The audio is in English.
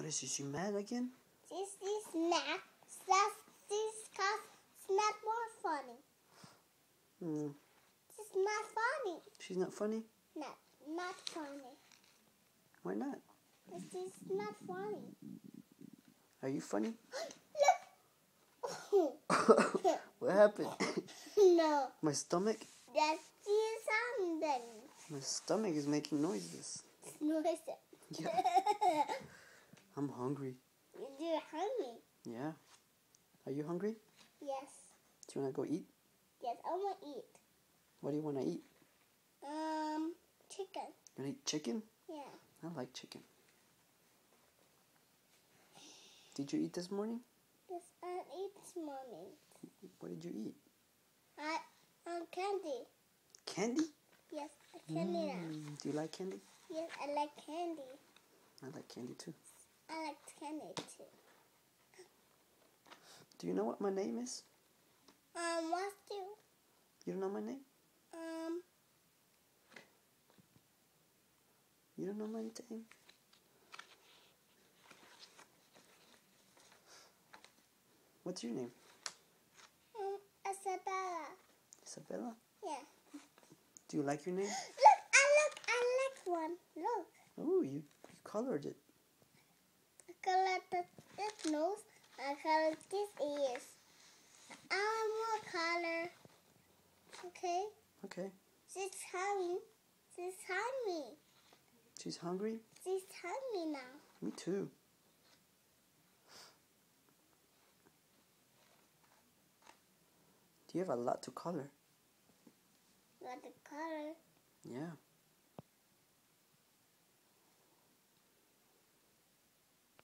is she mad again? She's snack. She's not more funny. She's not funny. She's not funny? Not funny. Why not? She's not funny. Are you funny? Look. What happened? No. My stomach? That's something. My stomach is making noises. Noise. Yeah. I'm hungry. You're hungry. Yeah. Are you hungry? Yes. Do you want to go eat? Yes, I want to eat. What do you want to eat? Chicken. You want to eat chicken? Yeah. I like chicken. Did you eat this morning? Yes, I ate this morning. What did you eat? Candy. Candy? Yes, candy now. Do you like candy? Yes, I like candy. I like candy too. I like candy too. Do you know what my name is? What's you? You don't know my name? You don't know my name? What's your name? Isabella. Isabella? Yeah. Do you like your name? Look, I like one. Look. Oh, you colored it. I colored this nose. I colored this ears. I want more color. Okay? Okay. She's hungry. She's hungry. She's hungry? She's hungry now. Me too. Do you have a lot to color? Got the color. Yeah.